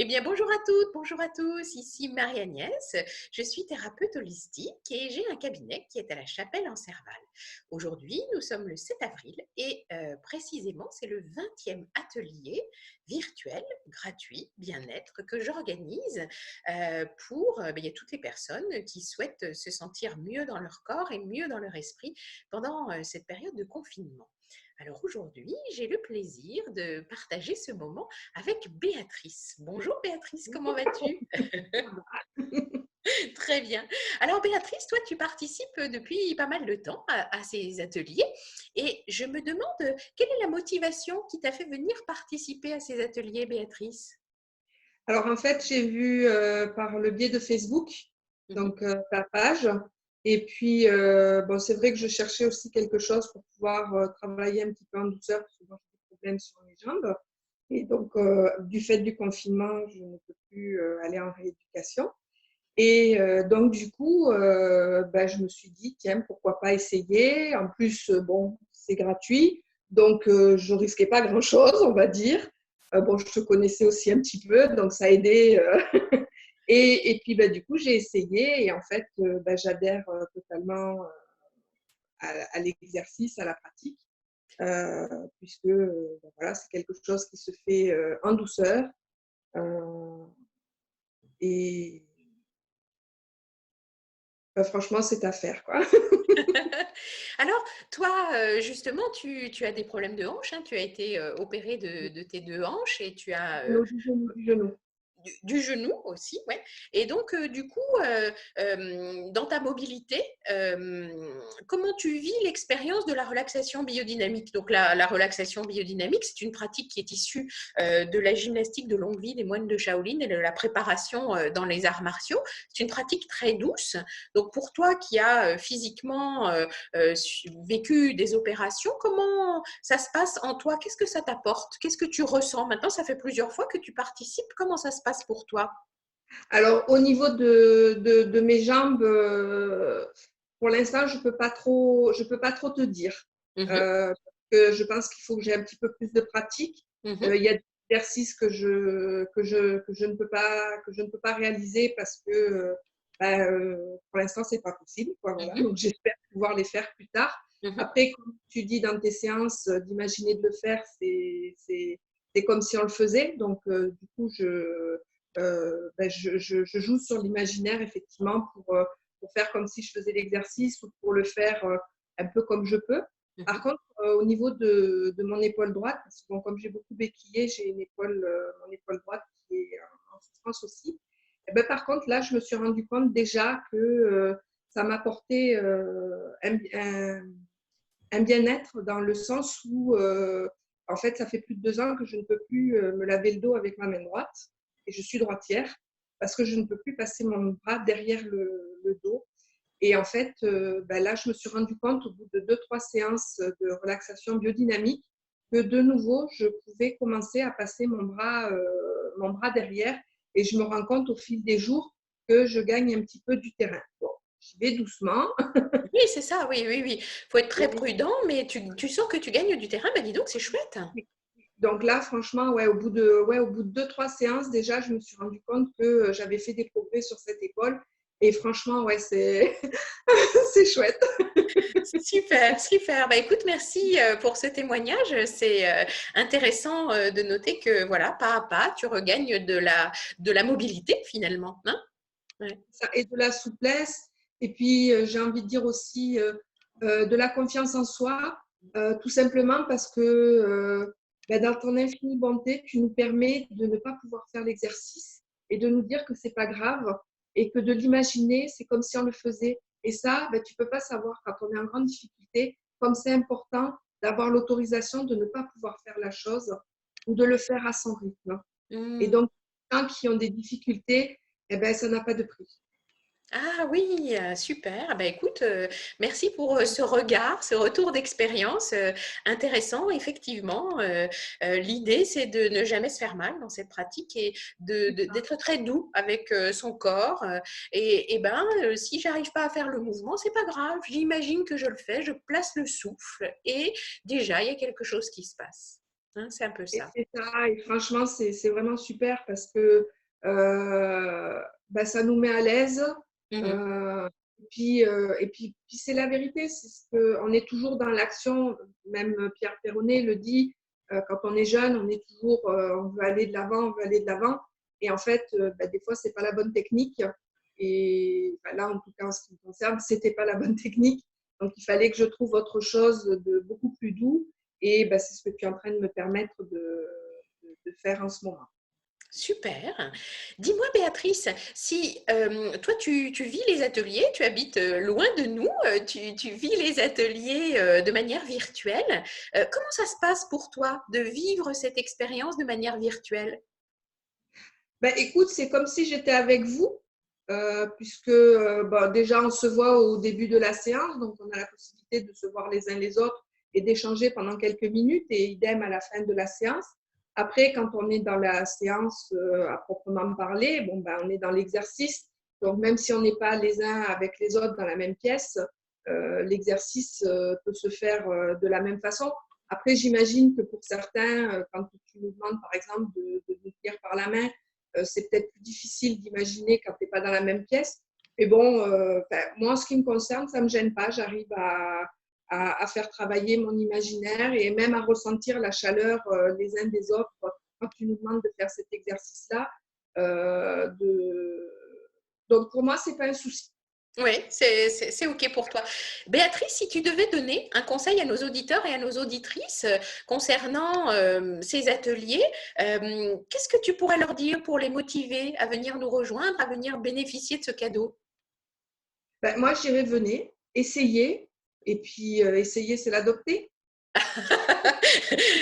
Eh bien, bonjour à toutes, bonjour à tous. Ici Marie-Agnès. Je suis thérapeute holistique et j'ai un cabinet qui est à la Chapelle en Serval. Aujourd'hui, nous sommes le 7 avril et précisément, c'est le 20e atelier virtuel, gratuit, bien-être que j'organise pour il y a toutes les personnes qui souhaitent se sentir mieux dans leur corps et mieux dans leur esprit pendant cette période de confinement. Alors aujourd'hui, j'ai le plaisir de partager ce moment avec Béatrice. Bonjour Béatrice, comment vas-tu? Très bien. Alors Béatrice, toi tu participes depuis pas mal de temps à ces ateliers et je me demande quelle est la motivation qui t'a fait venir participer à ces ateliers, Béatrice? Alors en fait, j'ai vu, par le biais de Facebook, Mhm. donc ta page et puis, bon, c'est vrai que je cherchais aussi quelque chose pour pouvoir, travailler un petit peu en douceur parce que moi j'ai des problèmes sur mes jambes et donc, du fait du confinement, je ne peux plus, aller en rééducation et donc du coup, bah, je me suis dit: «Tiens, pourquoi pas essayer?» En plus, bon, c'est gratuit, donc je risquais pas grand-chose, on va dire. Bon, je te connaissais aussi un petit peu, donc ça a aidé, et puis, bah, du coup, j'ai essayé et en fait, bah, j'adhère, totalement, à l'exercice, à la pratique, heu, puisque, bah, voilà, c'est quelque chose qui se fait, en douceur, heu et bah, franchement, c'est à faire, quoi. Alors, toi, justement, tu as des problèmes de hanche, hein, tu as été opérée de tes deux hanches et tu as Du genou. du genou aussi, ouais. Et donc, du coup, dans ta mobilité, comment tu vis l'expérience de la relaxation biodynamique? Donc, la relaxation biodynamique, c'est une pratique qui est issue de la gymnastique de longue vie des moines de Shaolin et de la préparation dans les arts martiaux. C'est une pratique très douce. Donc, pour toi qui as physiquement vécu des opérations, comment ça se passe en toi? Qu'est-ce que ça t'apporte? Qu'est-ce que tu ressens? Maintenant, ça fait plusieurs fois que tu participes. Comment ça se passe pour toi? Alors au niveau de mes jambes, pour l'instant, je peux pas trop te dire, Mhm, parce que je pense qu'il faut que j'ai un petit peu plus de pratique. mhm, Il y a des exercices que je ne peux pas réaliser parce que, bah, pour l'instant, c'est pas possible, quoi, voilà. mhm, Donc j'espère pouvoir les faire plus tard. mhm. Après, comme tu dis dans tes séances, d'imaginer de le faire, c'est comme si on le faisait. Donc du coup, bah, je joue sur l'imaginaire effectivement pour faire comme si je faisais l'exercice ou pour le faire un peu comme je peux. Par Mhm. contre, au niveau de mon épaule droite, parce que bon, comme j'ai beaucoup béquillé, j'ai mon épaule droite qui est en souffrance aussi. Et ben, par contre, là, je me suis rendu compte déjà que ça m'apportait un bien-être dans le sens où, en fait, ça fait plus de 2 ans que je ne peux plus me laver le dos avec ma main droite et je suis droitière parce que je ne peux plus passer mon bras derrière le dos. Et en fait, bah, là, je me suis rendu compte au bout de 2-3 séances de relaxation biodynamique que de nouveau, je pouvais commencer à passer mon bras derrière et je me rends compte au fil des jours que je gagne un petit peu du terrain. Bon, j'y vais doucement. Oui, c'est ça, oui, oui, oui. Il faut être très prudent, mais tu sens que tu gagnes du terrain. Bah, dis donc, c'est chouette. Donc là, franchement, ouais, au bout de 2-3 séances, déjà, je me suis rendu compte que j'avais fait des progrès sur cette épaule. Et franchement, ouais, c'est c'est chouette. Super, super. Bah, écoute, merci pour ce témoignage. C'est intéressant de noter que, voilà, pas à pas, tu regagnes de la mobilité finalement, hein? Ouais. Ça, et de la souplesse. Et puis, j'ai envie de dire aussi de la confiance en soi, tout simplement parce que ben, dans ton infinie bonté, tu nous permets de ne pas pouvoir faire l'exercice et de nous dire que c'est pas grave et que de l'imaginer, c'est comme si on le faisait. Et ça, ben, tu peux pas savoir quand on est en grande difficulté, comme c'est important d'avoir l'autorisation de ne pas pouvoir faire la chose ou de le faire à son rythme. Et Mm. donc, les gens qui ont des difficultés, eh ben, ça n'a pas de prix. Ah oui, super. Bah, écoute, merci pour, ce regard, ce retour d'expérience, intéressant effectivement. L'idée, c'est de ne jamais se faire mal dans cette pratique et d'être très doux avec, son corps, et ben, si j'arrive pas à faire le mouvement, c'est pas grave. J'imagine que je le fais, je place le souffle et déjà, il y a quelque chose qui se passe. Hein, c'est un peu Et ça. c'est ça, et franchement, c'est vraiment super parce que bah, ça nous met à l'aise. Mmh. euh, et puis c'est la vérité, c'est ce que, on est toujours dans l'action. Même Pierre Perronnet le dit, quand on est jeune, on est toujours, on veut aller de l'avant, on veut aller de l'avant. Et en fait, bah, des fois, c'est pas la bonne technique. Et bah, là, en tout cas, en ce qui me concerne, c'était pas la bonne technique. Donc, il fallait que je trouve autre chose de beaucoup plus doux. Et bah, c'est ce que tu es en train de me permettre de faire en ce moment. Super. Dis-moi, Béatrice, si toi, tu vis les ateliers, tu habites loin de nous, tu vis les ateliers de manière virtuelle. Comment ça se passe pour toi de vivre cette expérience de manière virtuelle? Bah, écoute, c'est comme si j'étais avec vous, puisque bah, déjà on se voit au début de la séance, donc on a la possibilité de se voir les uns les autres et d'échanger pendant quelques minutes, et idem à la fin de la séance. Après, quand on est dans la séance à proprement parler, bon, bah, on est dans l'exercice. Donc même si on n'est pas les uns avec les autres dans la même pièce, l'exercice peut se faire de la même façon. Après, j'imagine que pour certains, quand tu nous demandes par exemple de nous tenir par la main, c'est peut-être plus difficile d'imaginer quand tu n'es pas dans la même pièce. Mais bon, moi, en ce qui me concerne, ça ne me gêne pas. J'arrive à faire travailler mon imaginaire et même à ressentir la chaleur les uns des autres quand tu nous demandes de faire cet exercice-là. De... Donc, pour moi, ce n'est pas un souci. Oui, c'est OK pour toi. Béatrice, si tu devais donner un conseil à nos auditeurs et à nos auditrices concernant ces ateliers, qu'est-ce que tu pourrais leur dire pour les motiver à venir nous rejoindre, à venir bénéficier de ce cadeau? Ben, moi, je dirais venez, essayez. Et puis, essayer, c'est l'adopter.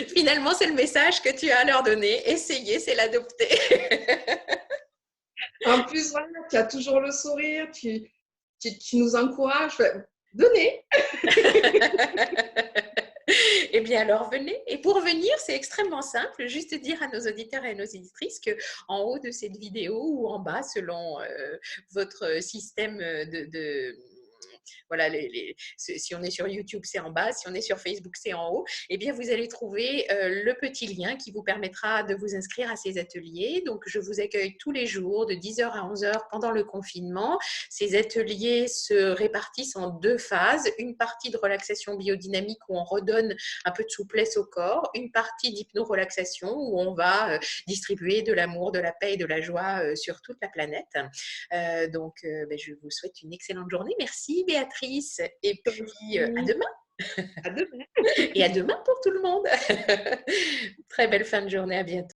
Finalement, c'est le message que tu as à leur donner. Essayer, c'est l'adopter. En plus, voilà, tu as toujours le sourire, tu nous encourages. Donnez. Eh bien, alors venez. Et pour venir, c'est extrêmement simple. Juste dire à nos auditeurs et à nos auditrices que en haut de cette vidéo ou en bas, selon votre système voilà, si on est sur YouTube, c'est en bas. Si on est sur Facebook, c'est en haut. Eh bien, vous allez trouver le petit lien qui vous permettra de vous inscrire à ces ateliers. Donc, je vous accueille tous les jours de 10h à 11h pendant le confinement. Ces ateliers se répartissent en deux phases. Une partie de relaxation biodynamique où on redonne un peu de souplesse au corps. Une partie d'hypno-relaxation où on va distribuer de l'amour, de la paix et de la joie sur toute la planète. Donc, je vous souhaite une excellente journée. Merci Béatrice. Et puis, à demain. À demain. Et à demain pour tout le monde. Très belle fin de journée. À bientôt.